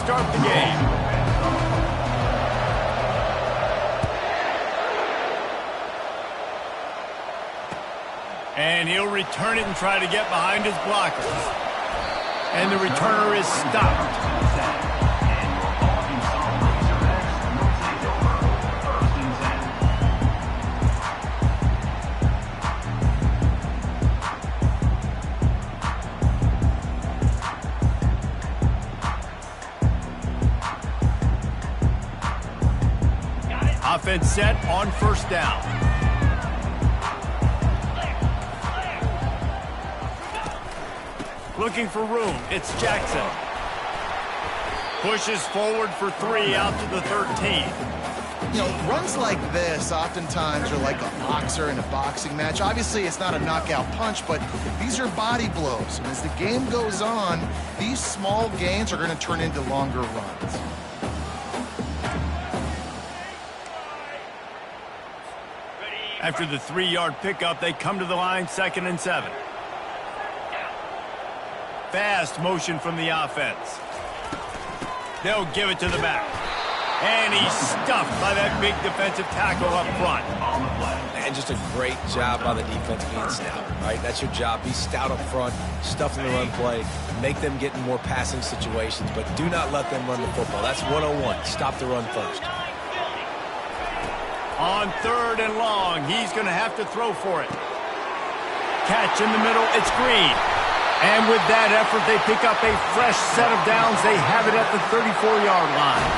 start the game. And he'll return it and try to get behind his blockers. And the returner is stopped. Offense set on first down. Looking for room. It's Jackson. Pushes forward for 3 out to the 13. You know, runs like this oftentimes are like a boxer in a boxing match. Obviously, it's not a knockout punch, but these are body blows. And as the game goes on, these small gains are going to turn into longer runs. After the 3-yard pickup, they come to the line, 2nd and 7. Fast motion from the offense. They'll give it to the back. And he's stuffed by that big defensive tackle up front. And just a great job by the defense being stout, right? That's your job. Be stout up front, stuff in the run play, make them get in more passing situations, but do not let them run the football. That's 101. Stop the run first. On 3rd and long, he's going to have to throw for it. Catch in the middle, it's Green. And with that effort, they pick up a fresh set of downs. They have it at the 34-yard line.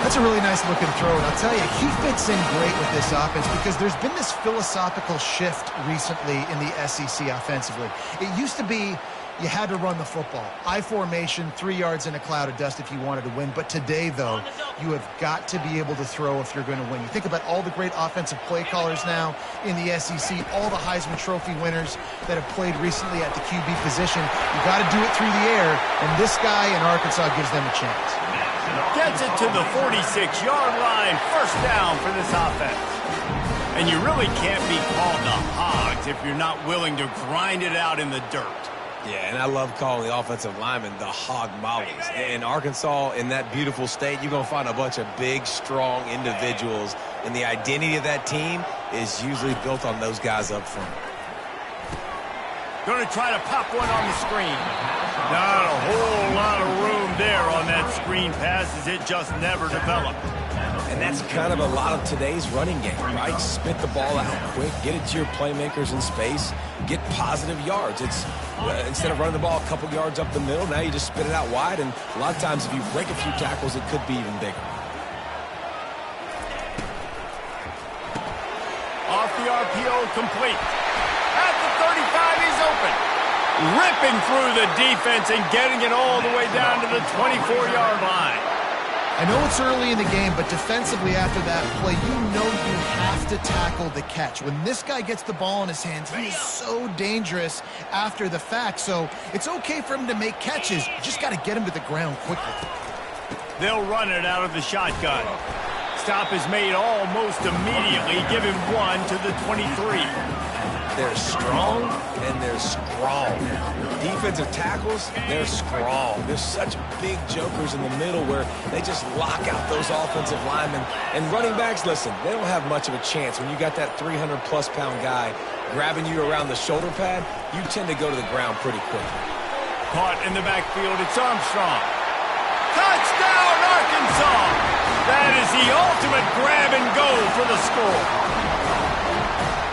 That's a really nice looking throw, and I'll tell you, he fits in great with this offense because there's been this philosophical shift recently in the SEC offensively. It used to be you had to run the football. I formation, 3 yards in a cloud of dust if you wanted to win. But today, though, you have got to be able to throw if you're going to win. You think about all the great offensive play callers now in the SEC, all the Heisman Trophy winners that have played recently at the QB position. You got to do it through the air, and this guy in Arkansas gives them a chance. Gets it to the 46-yard line. First down for this offense. And you really can't be called the Hogs if you're not willing to grind it out in the dirt. Yeah, and I love calling the offensive linemen the hog mollies. In Arkansas, in that beautiful state, you're going to find a bunch of big, strong individuals, and the identity of that team is usually built on those guys up front. Going to try to pop one on the screen. Not a whole lot of room there on that screen pass as it just never developed. And that's kind of a lot of today's running game, right? Spit the ball out quick, get it to your playmakers in space, get positive yards. It's instead of running the ball a couple yards up the middle, now you just spit it out wide, and a lot of times if you break a few tackles, it could be even bigger. Off the RPO, complete. At the 35, he's open. Ripping through the defense and getting it all the way down to the 24-yard line. I know it's early in the game, but defensively after that play, you know you have to tackle the catch. When this guy gets the ball in his hands, he is so dangerous after the fact. So it's okay for him to make catches. You just got to get him to the ground quickly. They'll run it out of the shotgun. Stop is made almost immediately. Give him 1 to the 23. They're strong and they're strong. Defensive tackles, they're strong. There's such big jokers in the middle where they just lock out those offensive linemen. And running backs, listen, they don't have much of a chance. When you got that 300-plus pound guy grabbing you around the shoulder pad, you tend to go to the ground pretty quickly. Caught in the backfield, it's Armstrong. Touchdown, Arkansas! That is the ultimate grab and go for the score.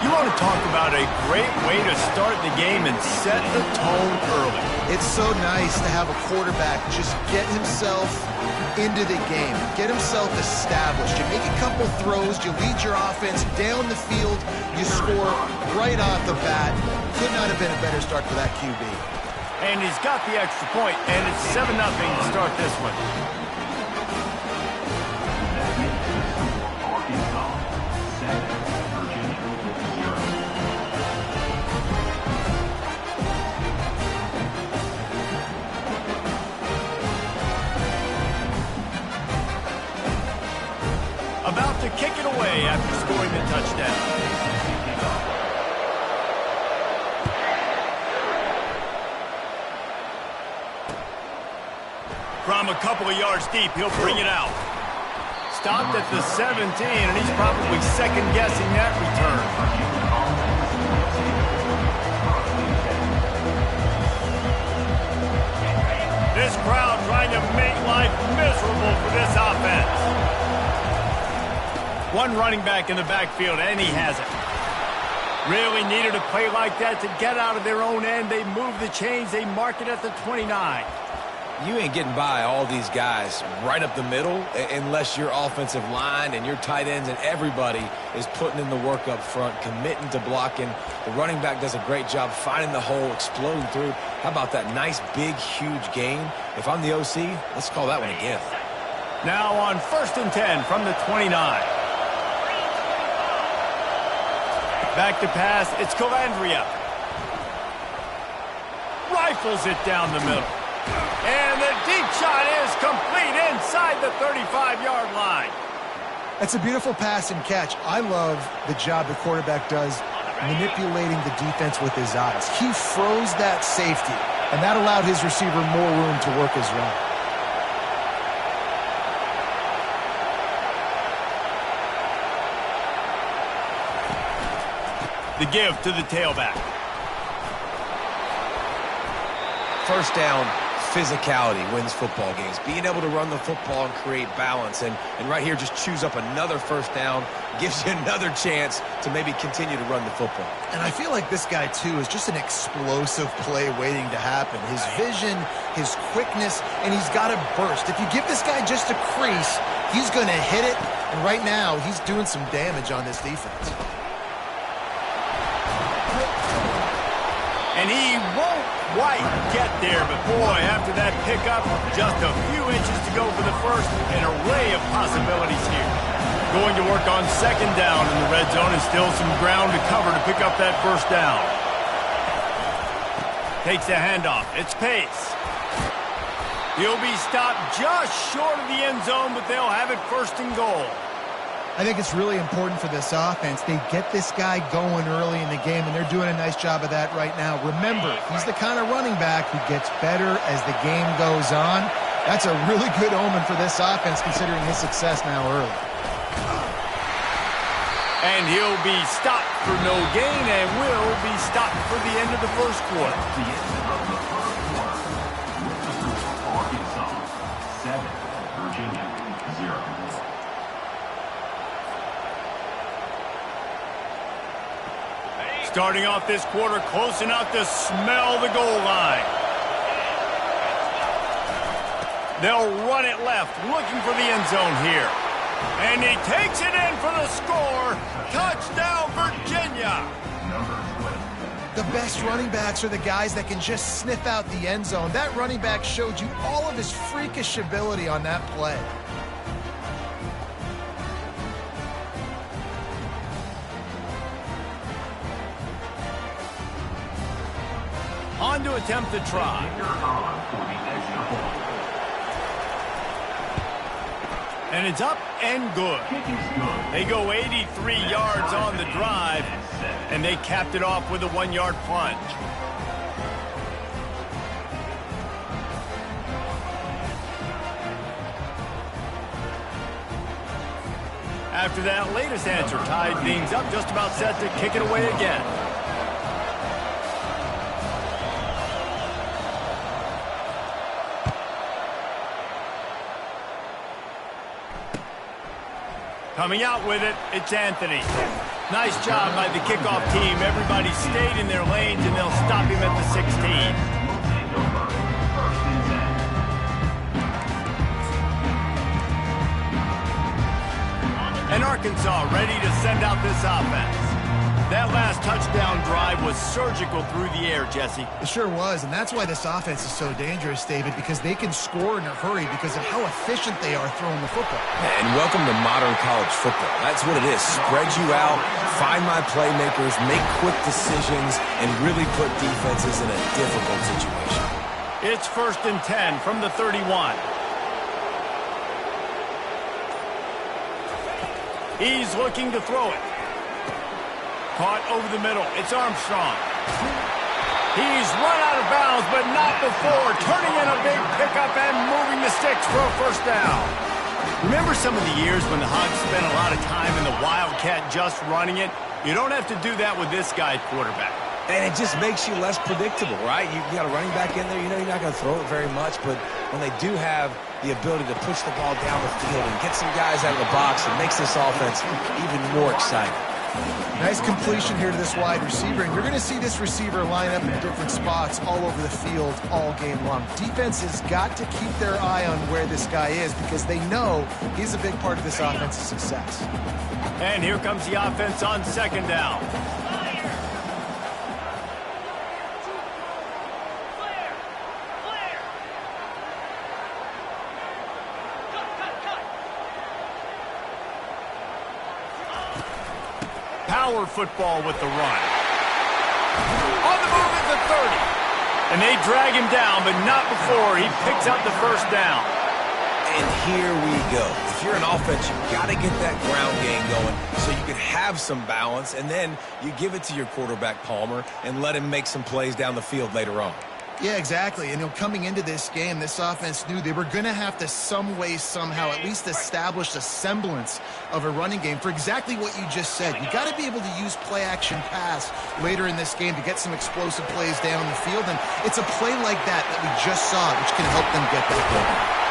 You want to talk about a great way to start the game and set the tone early. It's so nice to have a quarterback just get himself into the game, get himself established. You make a couple throws, you lead your offense down the field, you score right off the bat. Could not have been a better start for that QB. And he's got the extra point, and it's 7-0 to start this one. About to kick it away after scoring the touchdown. From a couple of yards deep, he'll bring it out. Stopped at the 17, and he's probably second-guessing that return. This crowd trying to make life miserable for this offense. One running back in the backfield, and he has it. Really needed a play like that to get out of their own end. They move the chains. They mark it at the 29. You ain't getting by all these guys right up the middle unless your offensive line and your tight ends and everybody is putting in the work up front, committing to blocking. The running back does a great job finding the hole, exploding through. How about that nice, big, huge gain? If I'm the OC, let's call that one a gift. Now on 1st and 10 from the 29. Back to pass, it's Calandria. Rifles it down the middle. And the deep shot is complete inside the 35-yard line. That's a beautiful pass and catch. I love the job the quarterback does manipulating the defense with his eyes. He froze that safety, and that allowed his receiver more room to work his route. The give to the tailback. First down, physicality wins football games. Being able to run the football and create balance. And right here, just choose up another first down, gives you another chance to maybe continue to run the football. And I feel like this guy, too, is just an explosive play waiting to happen. His vision, his quickness, and he's got to burst. If you give this guy just a crease, he's going to hit it. And right now, he's doing some damage on this defense. And he won't quite get there, but boy, after that pickup, just a few inches to go for the first. An array of possibilities here. Going to work on 2nd down in the red zone, and still some ground to cover to pick up that first down. Takes the handoff. It's Pace. He'll be stopped just short of the end zone, but they'll have it 1st and goal. I think it's really important for this offense. They get this guy going early in the game, and they're doing a nice job of that right now. Remember, he's the kind of running back who gets better as the game goes on. That's a really good omen for this offense, considering his success now early. And he'll be stopped for no gain and will be stopped for the end of the first quarter. Starting off this quarter close enough to smell the goal line. They'll run it left, looking for the end zone here. And he takes it in for the score. Touchdown, Virginia. The best running backs are the guys that can just sniff out the end zone. That running back showed you all of his freakish ability on that play. On to attempt the try. And it's up and good. They go 83 yards on the drive, and they capped it off with a 1-yard plunge. After that latest answer tied things up, just about set to kick it away again. Coming out with it, it's Anthony. Nice job by the kickoff team. Everybody stayed in their lanes, and they'll stop him at the 16. And Arkansas ready to send out this offense. That last touchdown drive was surgical through the air, Jesse. It sure was, and that's why this offense is so dangerous, David, because they can score in a hurry because of how efficient they are throwing the football. And welcome to modern college football. That's what it is. Spread you out, find my playmakers, make quick decisions, and really put defenses in a difficult situation. It's 1st and 10 from the 31. He's looking to throw it. Caught over the middle. It's Armstrong. He's run out of bounds, but not before turning in a big pickup and moving the sticks for a first down. Remember some of the years when the Hogs spent a lot of time in the Wildcat just running it? You don't have to do that with this guy quarterback. And it just makes you less predictable, right? You got a running back in there. You know you're not going to throw it very much, but when they do have the ability to push the ball down the field and get some guys out of the box, it makes this offense even more exciting. Nice completion here to this wide receiver, and you're going to see this receiver line up in different spots all over the field all game long. Defense has got to keep their eye on where this guy is because they know he's a big part of this offense's success. And here comes the offense on second down. Power football with the run. On the move at the 30. And they drag him down, but not before he picks up the first down. And here we go. If you're an offense, you've got to get that ground game going so you can have some balance, and then you give it to your quarterback, Palmer, and let him make some plays down the field later on. Yeah, exactly. And coming into this game, this offense knew they were going to have to some way, somehow, at least establish a semblance of a running game for exactly what you just said. You got to be able to use play-action pass later in this game to get some explosive plays down the field. And it's a play like that we just saw, which can help them get that going.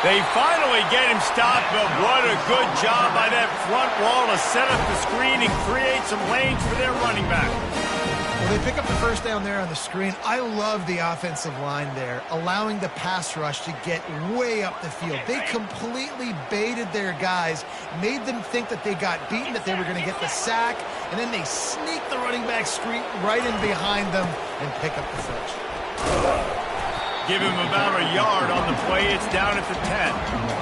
They finally get him stopped, but what a good job by that front wall to set up the screen and create some lanes for their running back. Well, they pick up the first down there on the screen. I love the offensive line there, allowing the pass rush to get way up the field. They completely baited their guys, made them think that they got beaten, that they were going to get the sack, and then they sneak the running back screen right in behind them and pick up the first. Give him about a yard on the play. It's down at the 10.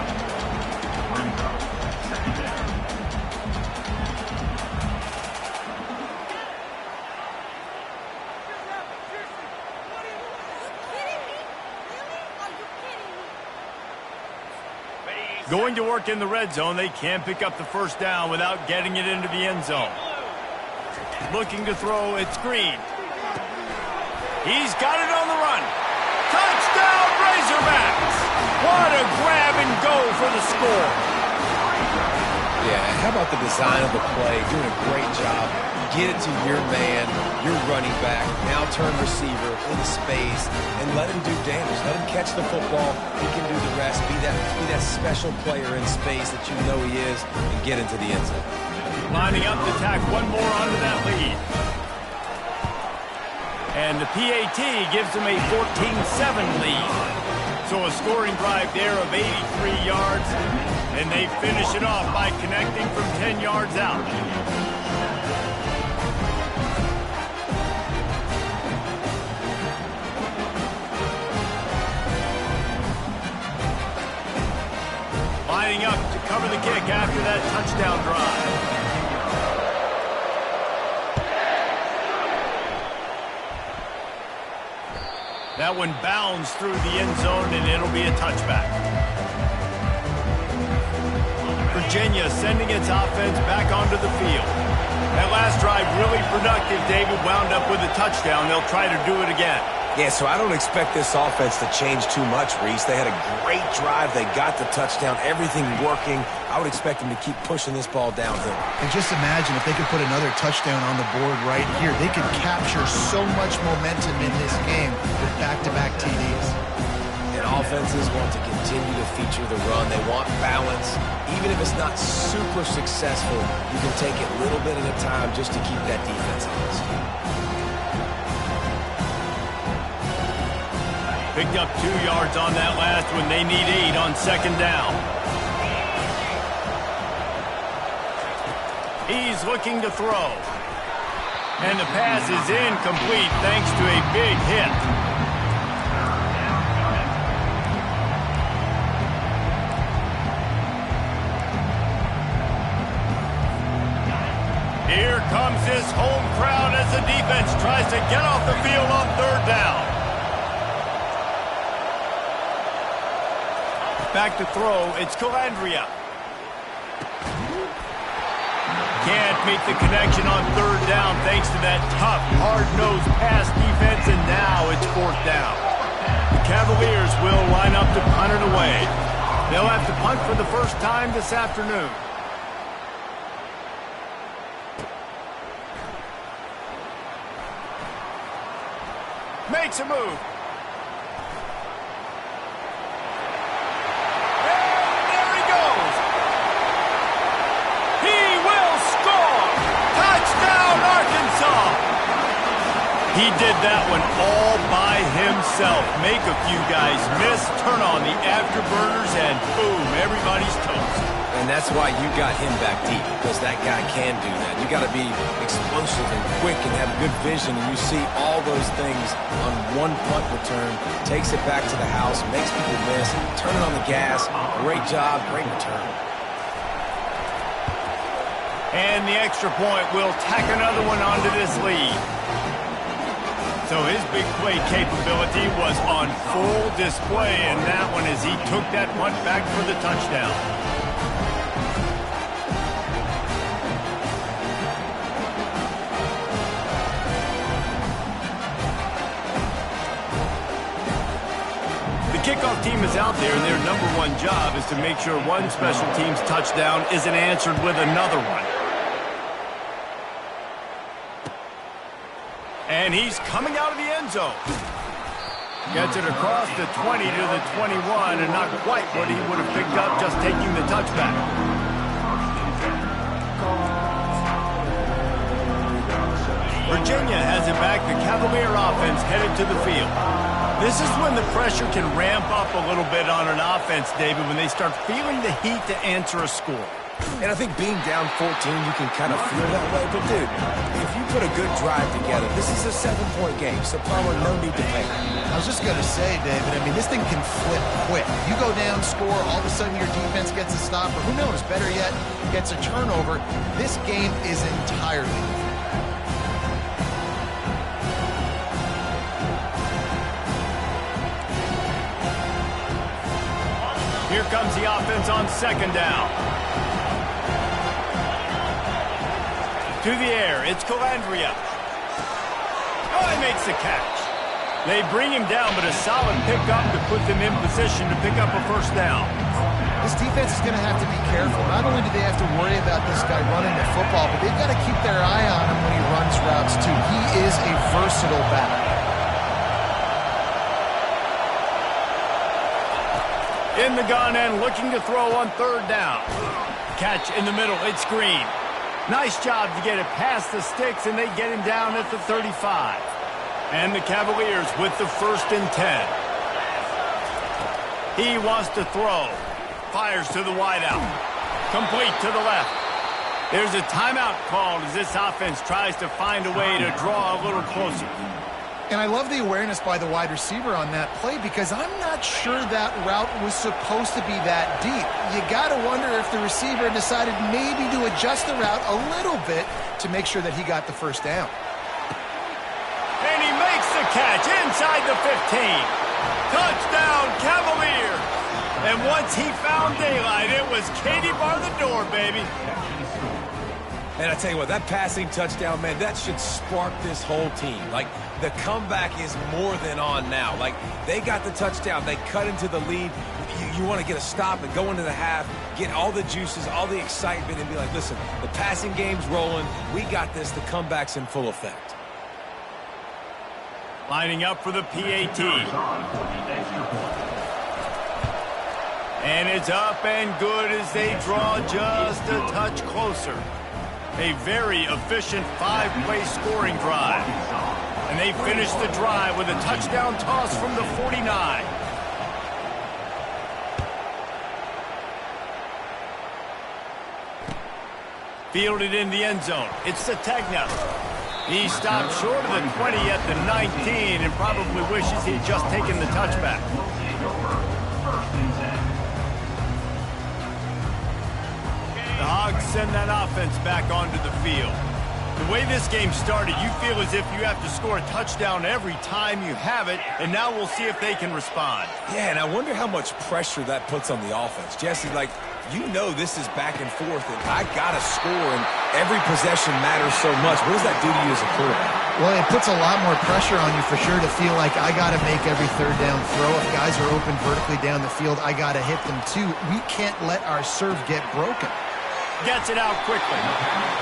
Going to work in the red zone. They can't pick up the first down without getting it into the end zone. Looking to throw, it's Green. He's got it on the run. Touchdown, Razorbacks! What a grab and go for the score. Yeah, how about the design of the play? Doing a great job. Get it to your man, your running back, now turn receiver into space, and let him do damage. Let him catch the football. He can do the rest. Be that special player in space that you know he is, and get into the end zone. Lining up to tack one more onto that lead. And the PAT gives them a 14-7 lead. So a scoring drive there of 83 yards, and they finish it off by connecting from 10 yards out. Lining up to cover the kick after that touchdown drive. That one bounds through the end zone, and it'll be a touchback. Virginia sending its offense back onto the field. That last drive really productive. David wound up with a touchdown. They'll try to do it again. Yeah, so I don't expect this offense to change too much, Reese. They had a great drive. They got the touchdown. Everything working. I would expect them to keep pushing this ball downhill. And just imagine if they could put another touchdown on the board right here. They could capture so much momentum in this game with back-to-back TDs. And offenses want to continue to feature the run. They want balance. Even if it's not super successful, you can take it a little bit at a time just to keep that defense honest. Picked up 2 yards on that last one. They need 8 on second down. He's looking to throw. And the pass is incomplete thanks to a big hit. Here comes this home crowd as the defense tries to get off the field on third down. Back to throw, it's Calandria. can't make the connection on third down thanks to that tough, hard-nosed pass defense, and now it's fourth down. The Cavaliers will line up to punt it away. They'll have to punt for the first time this afternoon. Makes a move. He did that one all by himself. Make a few guys miss, turn on the afterburners, and boom, everybody's toast. And that's why you got him back deep, because that guy can do that. You got to be explosive and quick and have good vision, and you see all those things on one punt return. Takes it back to the house, makes people miss, turning on the gas. Great job, great return. And the extra point will tack another one onto this lead. So his big play capability was on full display in that one as he took that punt back for the touchdown. The kickoff team is out there, and their #1 job is to make sure one special team's touchdown isn't answered with another one. And he's coming out of the end zone. Gets it across the 20 to the 21, and not quite what he would have picked up just taking the touchback. Virginia has it back. The Cavalier offense headed to the field. This is when the pressure can ramp up a little bit on an offense, David, when they start feeling the heat to answer a score. And I think being down 14, you can kind of feel that way. But, dude, if you put a good drive together, this is a 7-point game, so probably no need to panic. I was just going to say, David, I mean, this thing can flip quick. You go down, score, all of a sudden your defense gets a stop, or who knows, better yet, gets a turnover. This game is entirely Here comes the offense on second down. To the air, it's Calandria. Oh, he makes the catch. They bring him down, but a solid pickup to put them in position to pick up a first down. This defense is going to have to be careful. Not only do they have to worry about this guy running the football, but they've got to keep their eye on him when he runs routes, too. He is a versatile back. In the gun and looking to throw on third down. Catch in the middle. It's Green. Nice job to get it past the sticks, and they get him down at the 35. And the Cavaliers with the 1st and 10. He wants to throw. Fires to the wideout. Complete to the left. There's a timeout called as this offense tries to find a way to draw a little closer. And I love the awareness by the wide receiver on that play because I'm not sure that route was supposed to be that deep. You got to wonder if the receiver decided maybe to adjust the route a little bit to make sure that he got the first down. And he makes the catch inside the 15. Touchdown, Cavaliers. And once he found daylight, it was Katie bar the door, baby. And I tell you what, that passing touchdown, man, that should spark this whole team. Like, the comeback is more than on now. Like, they got the touchdown. They cut into the lead. You want to get a stop and go into the half, get all the juices, all the excitement, and be like, listen, the passing game's rolling. We got this. The comeback's in full effect. Lining up for the PAT. And it's up and good as they draw just a touch closer. A very efficient 5-play scoring drive. And they finish the drive with a touchdown toss from the 49. Fielded in the end zone. It's Kttn. He stopped short of the 20 at the 19 and probably wishes he'd just taken the touchback. The Hogs send that offense back onto the field. The way this game started, you feel as if you have to score a touchdown every time you have it, and now we'll see if they can respond. Yeah, and I wonder how much pressure that puts on the offense. Jesse, like, you know this is back and forth, and I got to score, and every possession matters so much. What does that do to you as a quarterback? Well, it puts a lot more pressure on you for sure to feel like I got to make every third down throw. If guys are open vertically down the field, I got to hit them too. We can't let our serve get broken. Gets it out quickly.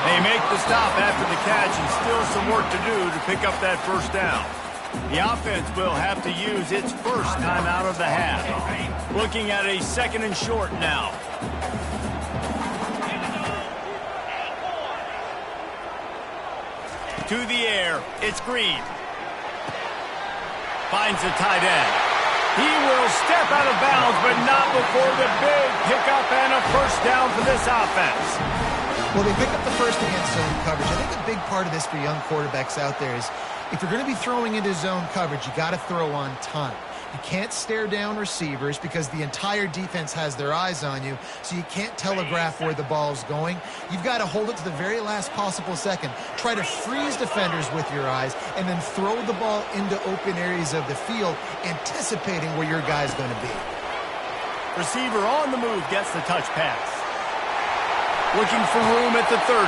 They make the stop after the catch and still some work to do to pick up that first down. The offense will have to use its first time out of the half. Looking at a 2nd and short now. To the air, it's Green. Finds the tight end. He will step out of bounds, but not before the big pickup and a first down for this offense. Well, they pick up the first against zone coverage. I think a big part of this for young quarterbacks out there is if you're going to be throwing into zone coverage, you got to throw on time. You can't stare down receivers because the entire defense has their eyes on you, so you can't telegraph where the ball's going. You've got to hold it to the very last possible second. Try to freeze defenders with your eyes and then throw the ball into open areas of the field, anticipating where your guy's going to be. Receiver on the move gets the touch pass. Looking for room at the 30.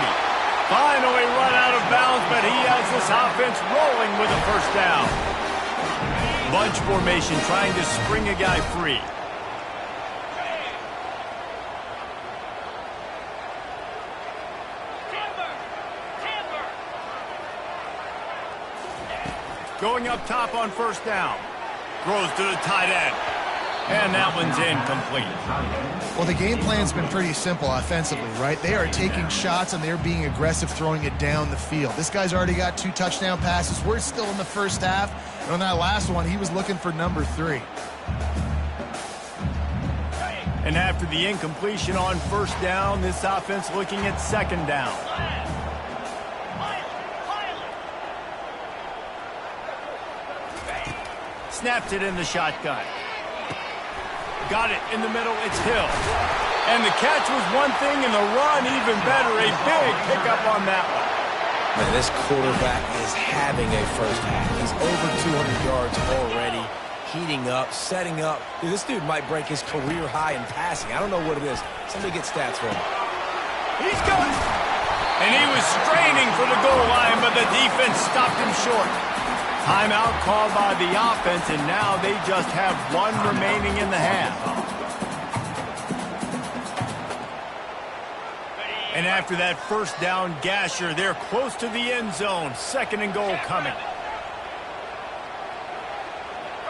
Finally run out of bounds, but he has this offense rolling with a first down. Bunch formation trying to spring a guy free. Going up top on first down. Throws to the tight end. And that one's incomplete. Well, the game plan's been pretty simple offensively, right? They are taking shots and they're being aggressive throwing it down the field. This guy's already got 2 touchdown passes. We're still in the first half. And on that last one, he was looking for number 3. And after the incompletion on first down, this offense looking at 2nd down. Snaps it in the shotgun. Got it in the middle, it's Hill. And the catch was one thing, and the run even better. A big pickup on that one. Man, this quarterback is having a first half. He's over 200 yards already, heating up, setting up. Dude, this dude might break his career high in passing. I don't know what it is. Somebody get stats for him. He's going. And he was straining for the goal line, but the defense stopped him short. Timeout called by the offense, and now they just have 1 remaining in the half. And after that first down gasher, they're close to the end zone. 2nd and goal coming.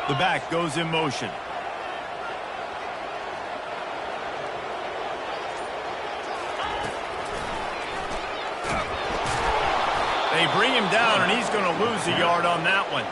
The back goes in motion. They bring him down, and he's going to lose a yard on that one.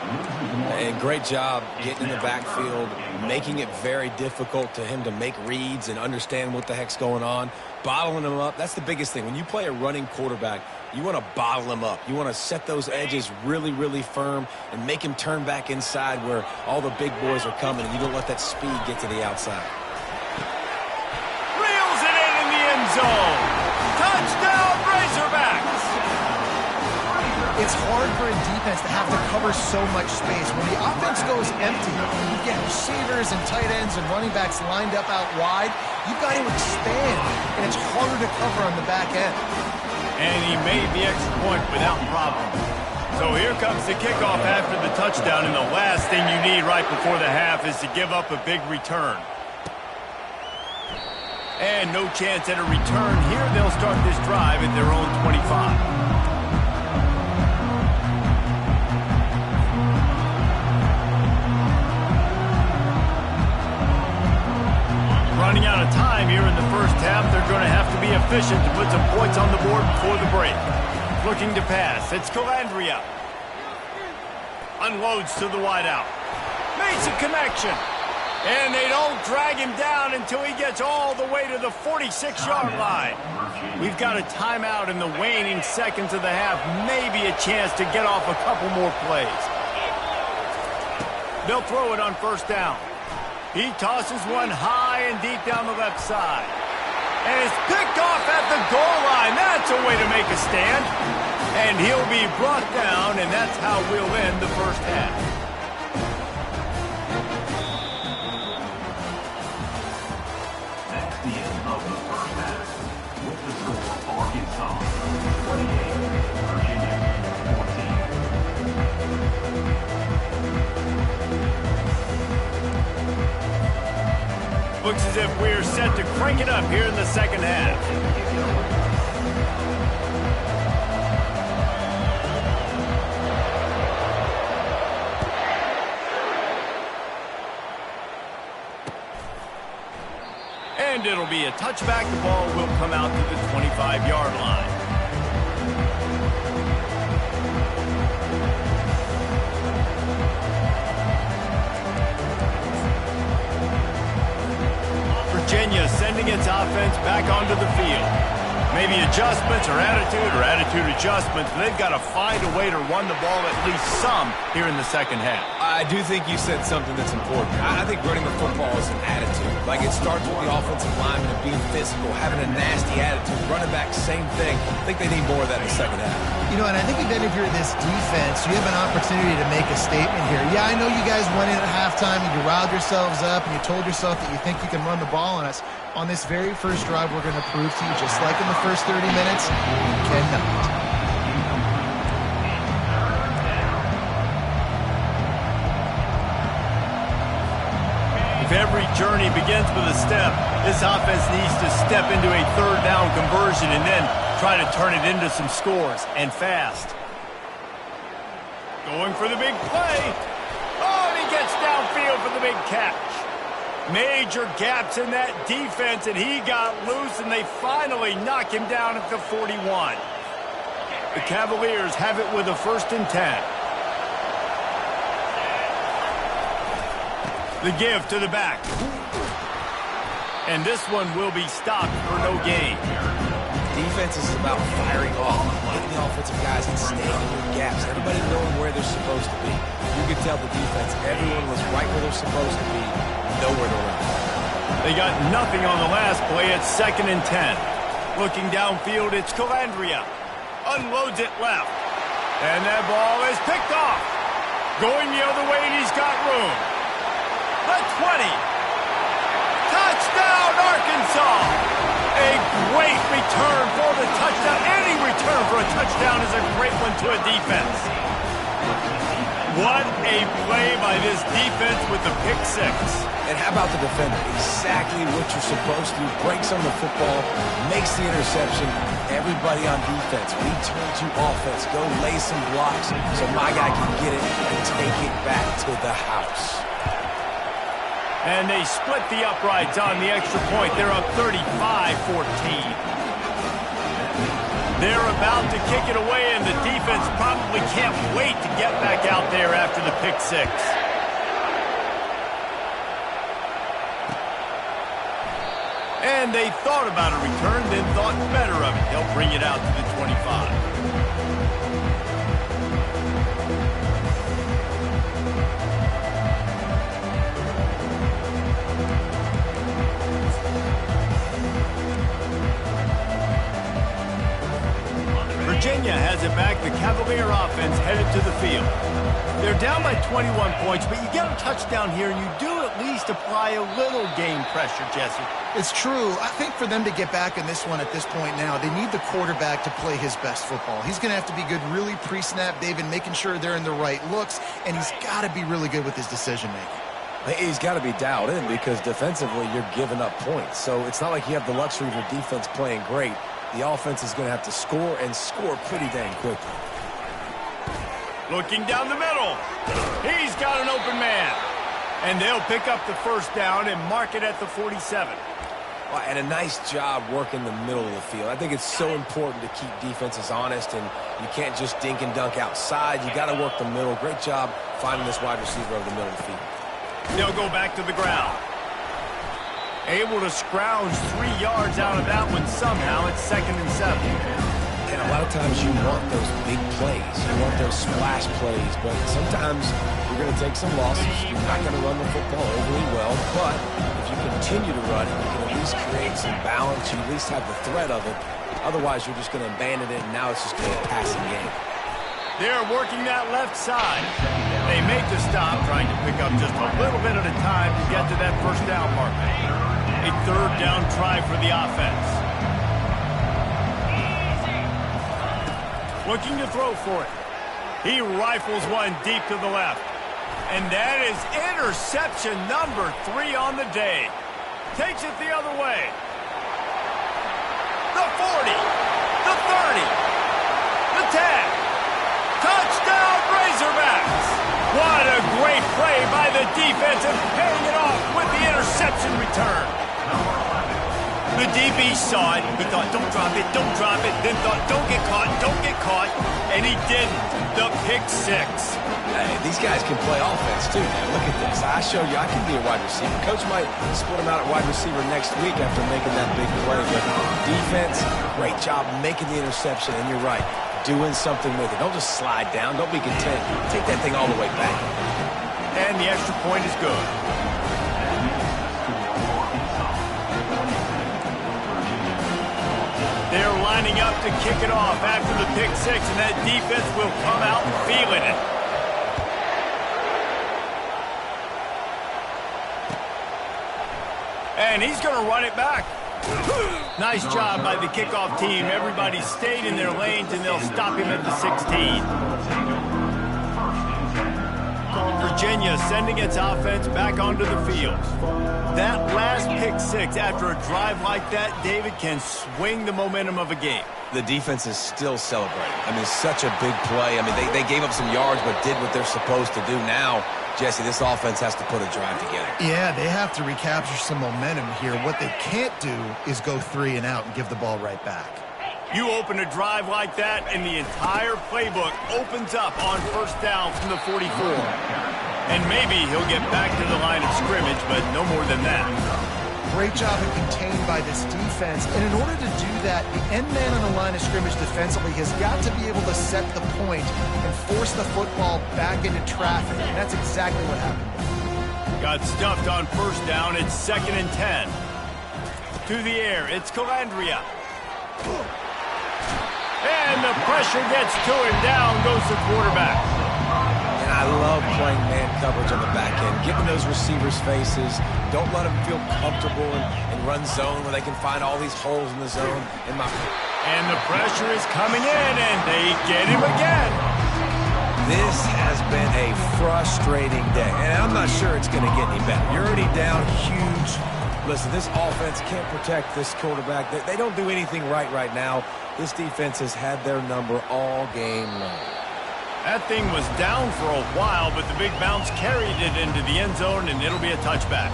And great job getting in the backfield, making it very difficult to him to make reads and understand what the heck's going on. Bottling him up, that's the biggest thing. When you play a running quarterback, you want to bottle him up. You want to set those edges really, really firm and make him turn back inside where all the big boys are coming, and you don't let that speed get to the outside. Reels it in the end zone. Touchdown, Razorbacks. It's hard for a defense to have to cover so much space. When the offense goes empty, you get receivers and tight ends and running backs lined up out wide. You've got to expand, and it's harder to cover on the back end. And he made the extra point without problem. So here comes the kickoff after the touchdown, and the last thing you need right before the half is to give up a big return. And no chance at a return here. They'll start this drive at their own 25. Running out of time here in the first half. They're going to have to be efficient to put some points on the board before the break. Looking to pass. It's Calandria. Unloads to the wideout. Makes a connection. And they don't drag him down until he gets all the way to the 46-yard line. We've got a timeout in the waning seconds of the half. Maybe a chance to get off a couple more plays. They'll throw it on first down. He tosses one high and deep down the left side. And it's picked off at the goal line. That's a way to make a stand. And he'll be brought down, and that's how we'll end the first half. That's the end of the first half. With the score, Arkansas 28, Virginia 14. Looks as if we're set to crank it up here in the second half. And it'll be a touchback. The ball will come out to the 25-yard line. Virginia sending its offense back onto the field. Maybe adjustments or attitude adjustments, but they've got to find a way to run the ball at least some here in the second half. I do think you said something that's important. I think running the football is an attitude. Like, it starts with the offensive lineman and being physical, having a nasty attitude. Running back, same thing. I think they need more of that in the second half. You know, and I think even if you're this defense, you have an opportunity to make a statement here. Yeah, I know you guys went in at halftime and you riled yourselves up and you told yourself that you think you can run the ball on us. On this very first drive, we're going to prove to you, just like in the first 30 minutes, you cannot. If every journey begins with a step, this offense needs to step into a third down conversion and then try to turn it into some scores, and fast. Going for the big play. Oh, and he gets downfield for the big catch. Major gaps in that defense, and he got loose, and they finally knock him down at the 41. The Cavaliers have it with a 1st and 10. The give to the back. And this one will be stopped for no gain. Defense is about firing off, getting the offensive guys and staying in their gaps. Everybody knowing where they're supposed to be. You could tell the defense, everyone was right where they're supposed to be, nowhere to run. They got nothing on the last play. It's 2nd and 10. Looking downfield, it's Calandria. Unloads it left. And that ball is picked off. Going the other way, and he's got room. The 20. Touchdown, Arkansas! A great return for the touchdown. Any return for a touchdown is a great one to a defense. What a play by this defense with the pick six. And how about the defender? Exactly what you're supposed to do. Breaks on the football, makes the interception. Everybody on defense, return to offense. Go lay some blocks so my guy can get it and take it back to the house. And they split the uprights on the extra point. They're up 35-14. They're about to kick it away, and the defense probably can't wait to get back out there after the pick six. And they thought about a return, then thought better of it. They'll bring it out to the 25. Virginia has it back. The Cavalier offense headed to the field. They're down by 21 points, but you get a touchdown here, and you do at least apply a little game pressure, Jesse. It's true. I think for them to get back in this one at this point now, they need the quarterback to play his best football. He's going to have to be good really pre-snap, David, making sure they're in the right looks, and he's got to be really good with his decision-making. He's got to be dialed in because defensively you're giving up points. So it's not like you have the luxury of your defense playing great. The offense is going to have to score and score pretty dang quickly. Looking down the middle. He's got an open man. And they'll pick up the first down and mark it at the 47. Well, and a nice job working the middle of the field. I think it's so important to keep defenses honest, and you can't just dink and dunk outside. You got to work the middle. Great job finding this wide receiver over the middle of the field. They'll go back to the ground. Able to scrounge 3 yards out of that one somehow. It's 2nd and 7. And a lot of times you want those big plays. You want those splash plays. But sometimes you're going to take some losses. You're not going to run the football overly well. But if you continue to run it, you can at least create some balance. You at least have the threat of it. Otherwise, you're just going to abandon it, and now it's just going to be a passing game. They're working that left side. They make the stop, trying to pick up just a little bit at a time to get to that first down marker. A third down try for the offense. Looking to throw for it. He rifles one deep to the left. And that is interception number 3 on the day. Takes it the other way. The 40, the 30, the 10. Touchdown, Razorbacks! What a great play by the defense and paying it off with the interception return. The DB saw it. He thought, don't drop it, then thought, don't get caught, and he didn't. The pick 6. Hey, these guys can play offense too, man. Look at this. I show you I can be a wide receiver. Coach might split him out at wide receiver next week after making that big play. But defense, great job making the interception, and you're right. Doing something with it. Don't just slide down. Don't be content. Take that thing all the way back. And the extra point is good. They're lining up to kick it off after the pick 6, and that defense will come out feeling it. And he's going to run it back. Nice job by the kickoff team. Everybody stayed in their lanes, and they'll stop him at the 16. Virginia sending its offense back onto the field. That last pick 6 after a drive like that, David, can swing the momentum of a game. The defense is still celebrating. I mean, such a big play. I mean, they gave up some yards but did what they're supposed to do. Now, Jesse, this offense has to put a drive together. Yeah, they have to recapture some momentum here. What they can't do is go 3 and out and give the ball right back. You open a drive like that, and the entire playbook opens up on first down from the 44. And maybe he'll get back to the line of scrimmage, but no more than that. Great job of contained by this defense. And in order to do that, the end man on the line of scrimmage defensively has got to be able to set the point and force the football back into traffic. And that's exactly what happened. Got stuffed on first down. It's 2nd and 10. To the air, it's Calandria. And the pressure gets to him. Down goes the quarterback. And I love playing man coverage on the back end, giving those receivers faces. Don't let them feel comfortable and run zone where they can find all these holes in the zone. And the pressure is coming in, and they get him again. This has been a frustrating day, and I'm not sure it's going to get any better. You're already down huge. Listen, this offense can't protect this quarterback. They don't do anything right now. This defense has had their number all game long. That thing was down for a while, but the big bounce carried it into the end zone, and it'll be a touchback.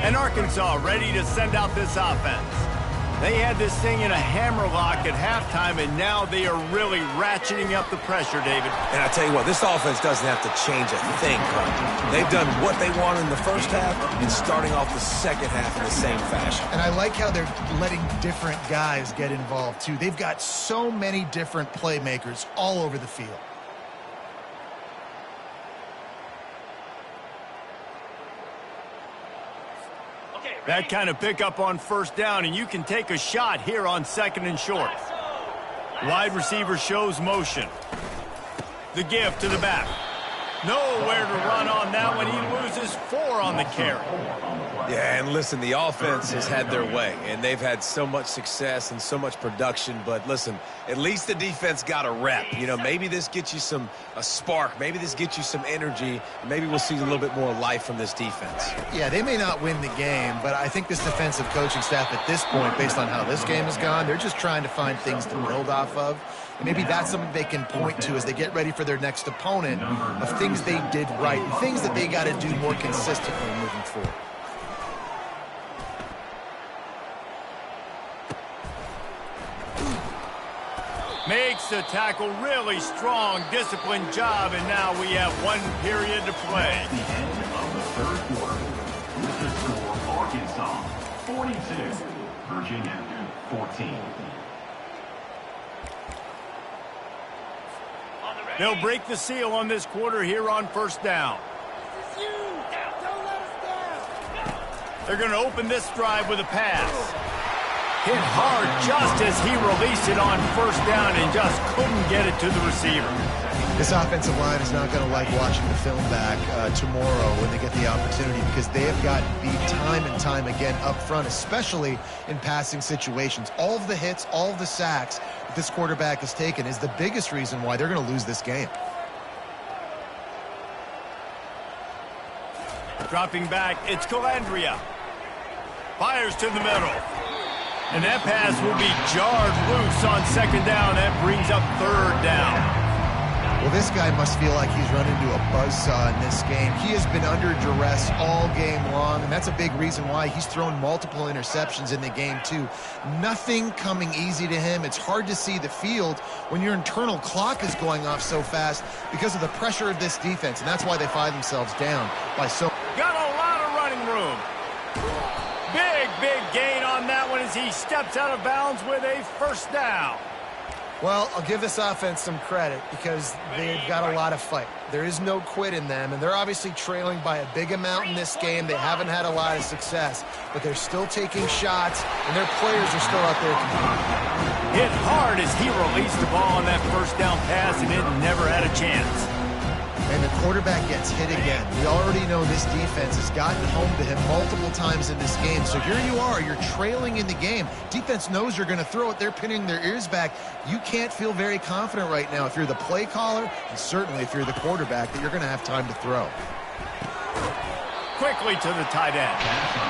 And Arkansas ready to send out this offense. They had this thing in a hammerlock at halftime, and now they are really ratcheting up the pressure, David. And I tell you what, this offense doesn't have to change a thing, Carl. They've done what they wanted in the first half and starting off the second half in the same fashion. And I like how they're letting different guys get involved, too. They've got so many different playmakers all over the field. That kind of pickup on first down, and you can take a shot here on 2nd and short. Wide receiver shows motion. The give to the back. Nowhere to run on that one. He loses 4 on the carry. Yeah, and listen, the offense has had their way, and they've had so much success and so much production. But listen, at least the defense got a rep. You know, maybe this gets you a spark. Maybe this gets you some energy. Maybe we'll see a little bit more life from this defense. Yeah, they may not win the game, but I think this defensive coaching staff at this point, based on how this game has gone, they're just trying to find things to build off of. And maybe that's something they can point to as they get ready for their next opponent of things they did right and things that they got to do more consistently moving forward. Makes the tackle really strong, disciplined job, and now we have 1 period to play. At the end of the third quarter, with the score Arkansas 42, Virginia 14. They'll break the seal on this quarter here on first down. They're going to open this drive with a pass. Hit hard just as he released it on first down and just couldn't get it to the receiver. This offensive line is not going to like watching the film back tomorrow when they get the opportunity, because they have gotten beat time and time again up front, especially in passing situations. All of the hits, all of the sacks that this quarterback has taken is the biggest reason why they're going to lose this game. Dropping back, it's Calandria. Fires to the middle. And that pass will be jarred loose on second down. That brings up third down. Well, this guy must feel like he's run into a buzzsaw in this game. He has been under duress all game long, and that's a big reason why he's thrown multiple interceptions in the game, too. Nothing coming easy to him. It's hard to see the field when your internal clock is going off so fast because of the pressure of this defense, and that's why they find themselves down by so. Got a lot of running room. Big gain on that one as he steps out of bounds with a first down. Well, I'll give this offense some credit because they've got a lot of fight. There is no quit in them, and they're obviously trailing by a big amount in this game. They haven't had a lot of success, but they're still taking shots, and their players are still out there competing. Hit hard as he released the ball on that first down pass, and it never had a chance. And the quarterback gets hit again. We already know this defense has gotten home to him multiple times in this game. So here you are, you're trailing in the game. Defense knows you're going to throw it. They're pinning their ears back. You can't feel very confident right now if you're the play caller, and certainly if you're the quarterback, that you're going to have time to throw. Quickly to the tight end.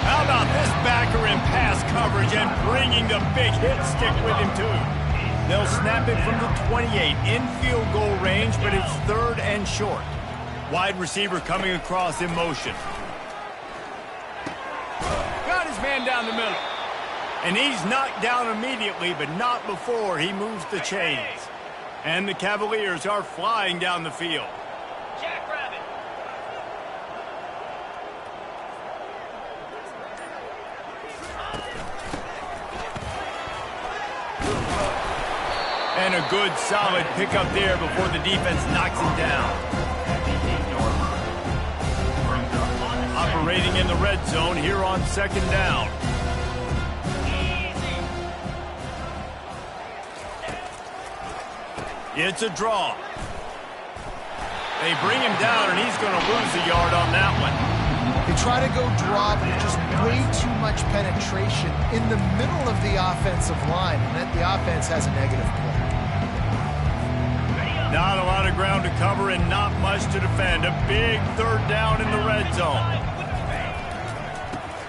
How about this backer in pass coverage and bringing the big hit stick with him too? They'll snap it from the 28 in field goal range, but it's third and short. Wide receiver coming across in motion. Got his man down the middle. And he's knocked down immediately, but not before he moves the chains. And the Cavaliers are flying down the field. And a good, solid pickup there before the defense knocks him down. Operating in the red zone here on second down. It's a draw. They bring him down, and he's going to lose a yard on that one. They try to go draw, but just way too much penetration in the middle of the offensive line, and then the offense has a negative play. Not a lot of ground to cover and not much to defend. A big third down in the red zone.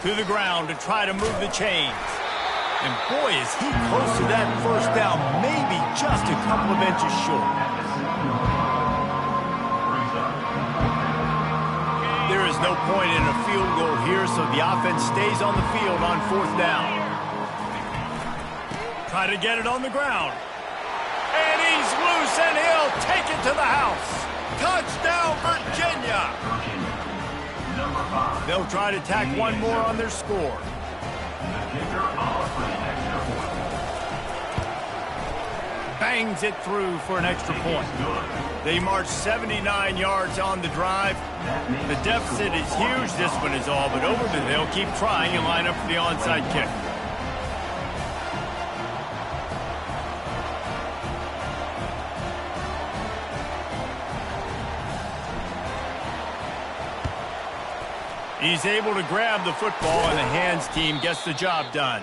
To the ground to try to move the chains. And boy, is he close to that first down, maybe just a couple of inches short. There is no point in a field goal here, so the offense stays on the field on fourth down. Try to get it on the ground. And he's loose, and he'll take it to the house. Touchdown, Virginia. They'll try to tack one more on their score. Bangs it through for an extra point. They march 79 yards on the drive. The deficit is huge. This one is all but over, but they'll keep trying and line up for the onside kick. He's able to grab the football, and the hands team gets the job done.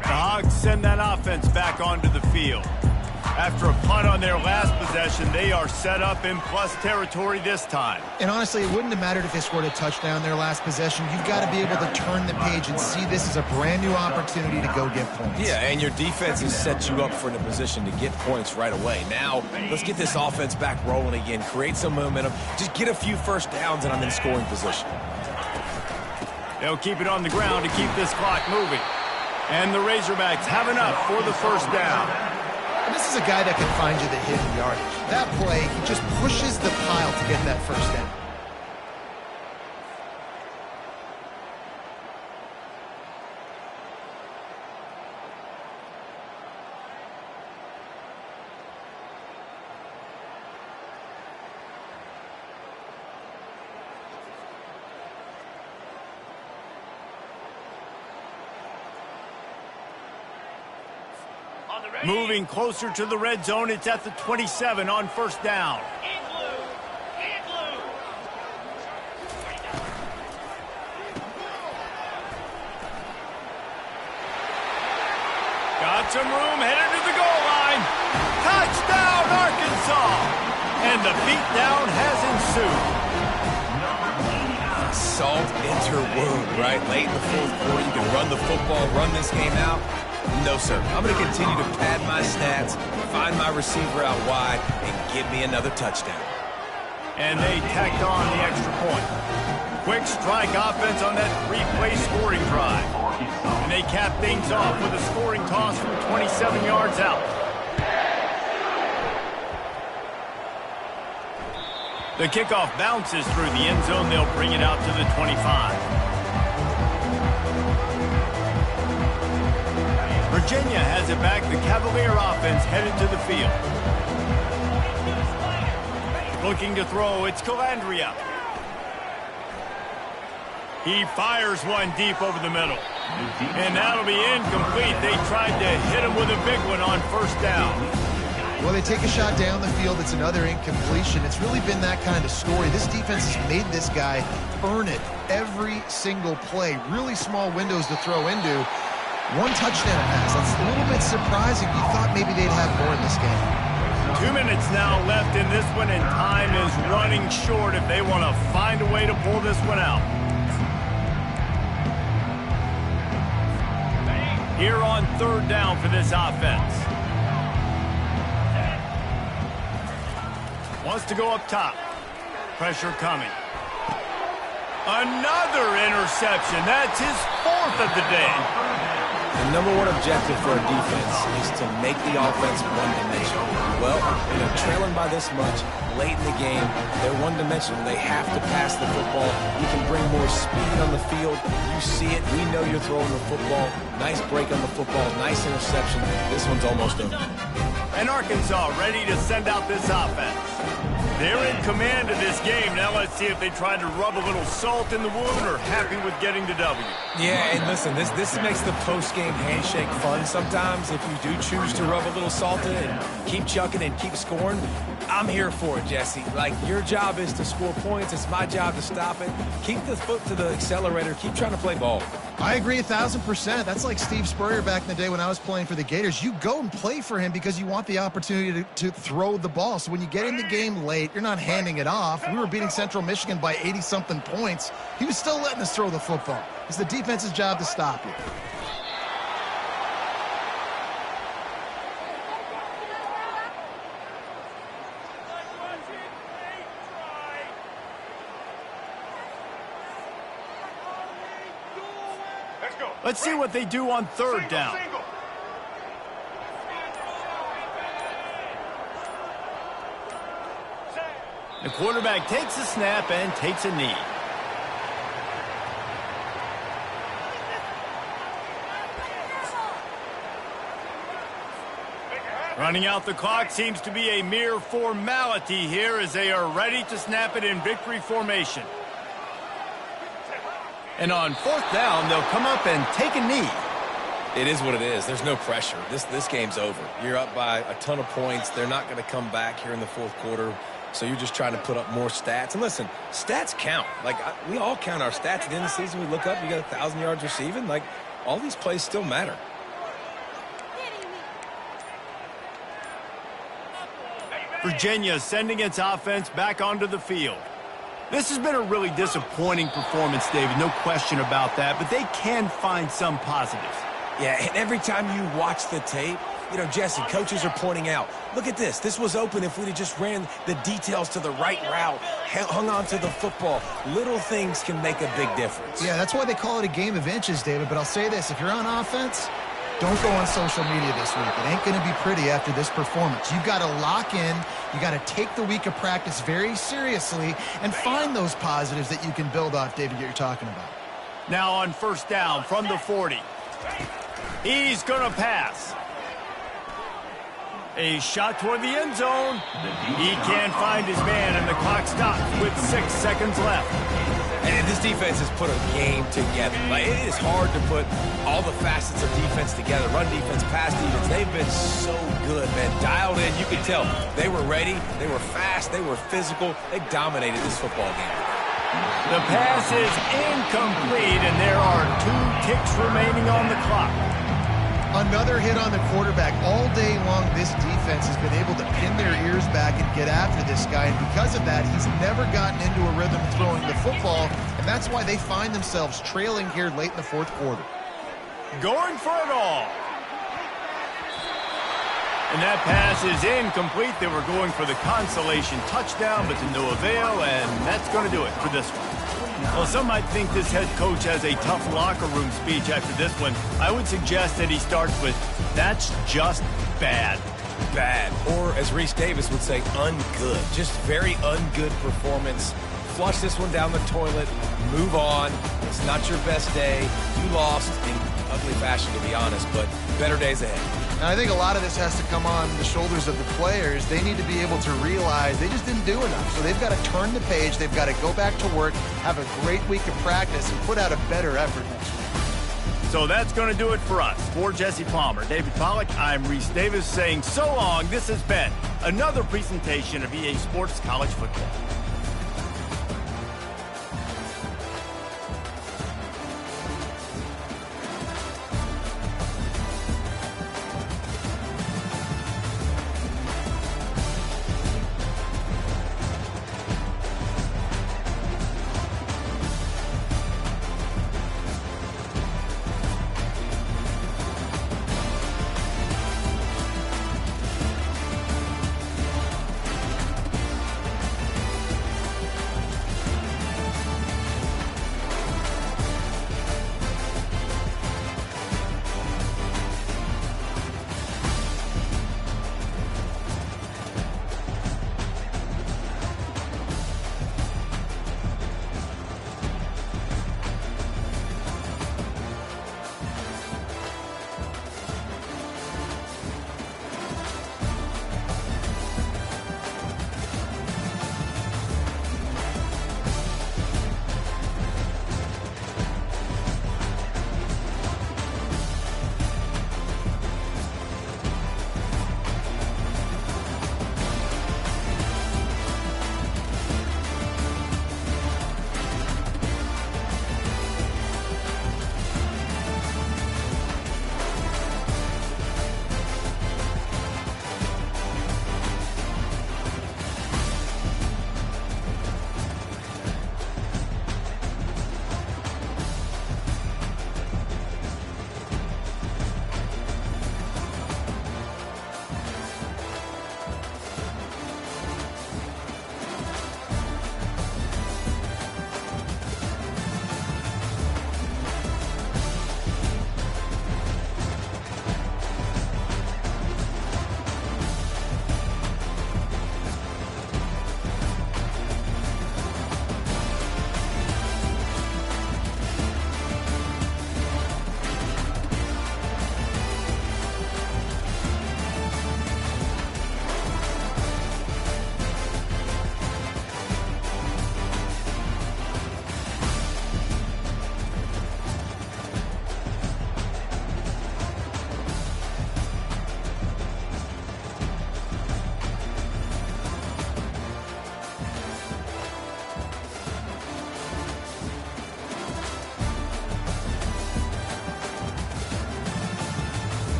The Hogs send that offense back onto the field. After a punt on their last possession, they are set up in plus territory this time. And honestly, it wouldn't have mattered if they scored a touchdown their last possession. You've got to be able to turn the page and see this as a brand new opportunity to go get points. Yeah, and your defense has set you up for a position to get points right away. Now, let's get this offense back rolling again, create some momentum, just get a few first downs, and I'm in scoring position. They'll keep it on the ground to keep this clock moving. And the Razorbacks have enough for the first down. And this is a guy that can find you the hidden yardage. That play, he just pushes the pile to get that first down. Moving closer to the red zone, it's at the 27 on first down. Got some room, headed to the goal line. Touchdown, Arkansas! And the beatdown has ensued. Salt enter wound, right? Late in the fourth quarter, you can run the football, run this game out. No, sir. I'm going to continue to pad my stats, find my receiver out wide, and give me another touchdown. And they tacked on the extra point. Quick strike offense on that three-play scoring drive. And they cap things off with a scoring toss from 27 yards out. The kickoff bounces through the end zone. They'll bring it out to the 25. Virginia has it back. The Cavalier offense headed to the field. Looking to throw, it's Calandria. He fires one deep over the middle. And that'll be incomplete. They tried to hit him with a big one on first down. Well, they take a shot down the field. It's another incompletion. It's really been that kind of story. This defense has made this guy earn it every single play. Really small windows to throw into. One touchdown pass. That's a little bit surprising. You thought maybe they'd have more in this game. 2 minutes now left in this one, and time is running short if they want to find a way to pull this one out. Here on third down for this offense. Wants to go up top. Pressure coming. Another interception. That's his fourth of the day. The number one objective for a defense is to make the offense one-dimensional. Well, trailing by this much, late in the game, they're one-dimensional. They have to pass the football. You can bring more speed on the field. You see it. We know you're throwing the football. Nice break on the football. Nice interception. This one's almost over. And Arkansas ready to send out this offense. They're in command of this game. Now let's see if they try to rub a little salt in the wound or happy with getting the W. Yeah, and listen, this makes the post-game handshake fun sometimes. If you do choose to rub a little salt in it and keep chucking and keep scoring, I'm here for it, Jesse. Like, your job is to score points. It's my job to stop it. Keep the foot to the accelerator. Keep trying to play ball. I agree 1,000%. That's like Steve Spurrier back in the day when I was playing for the Gators. You go and play for him because you want the opportunity to throw the ball. So when you get in the game late, you're not handing it off. We were beating Central Michigan by 80-something points. He was still letting us throw the football. It's the defense's job to stop you. Let's see what they do on third down. The quarterback takes a snap and takes a knee. Running out the clock seems to be a mere formality here as they are ready to snap it in victory formation. And on fourth down, they'll come up and take a knee. It is what it is. There's no pressure. This game's over. You're up by a ton of points. They're not going to come back here in the fourth quarter. So you're just trying to put up more stats. And listen, stats count. Like, we all count our stats at the end of the season. We look up, you got 1,000 yards receiving. Like, all these plays still matter. Virginia sending its offense back onto the field. This has been a really disappointing performance, David, no question about that, but they can find some positives. Yeah, and every time you watch the tape, you know, Jesse, coaches are pointing out, look at this. This was open if we'd have just ran the details to the right route, hung on to the football. Little things can make a big difference. Yeah, that's why they call it a game of inches, David. But I'll say this, if you're on offense, don't go on social media this week. It ain't going to be pretty after this performance. You've got to lock in. You got to take the week of practice very seriously and find those positives that you can build off, David, that you're talking about. Now on first down from the 40. He's going to pass. A shot toward the end zone. He can't find his man, and the clock stops with 6 seconds left. And this defense has put a game together. Like, it is hard to put all the facets of defense together. Run defense, pass defense. They've been so good, man. Dialed in. You can tell they were ready. They were fast. They were physical. They dominated this football game. The pass is incomplete, and there are 2 ticks remaining on the clock. Another hit on the quarterback. All day long, this defense has been able to pin their ears back and get after this guy, and because of that, he's never gotten into a rhythm throwing the football, and that's why they find themselves trailing here late in the fourth quarter. Going for it all. And that pass is incomplete. They were going for the consolation touchdown, but to no avail, and that's going to do it for this one. Well, some might think this head coach has a tough locker room speech after this one. I would suggest that he starts with, "That's just bad." Bad. Or, as Reese Davis would say, ungood. Just very ungood performance. Flush this one down the toilet. Move on. It's not your best day. You lost in ugly fashion, to be honest, but better days ahead. And I think a lot of this has to come on the shoulders of the players. They need to be able to realize they just didn't do enough. So they've got to turn the page. They've got to go back to work, have a great week of practice, and put out a better effort next week. So that's going to do it for us. For Jesse Palmer, David Pollack, I'm Reese Davis saying so long. This has been another presentation of EA Sports College Football.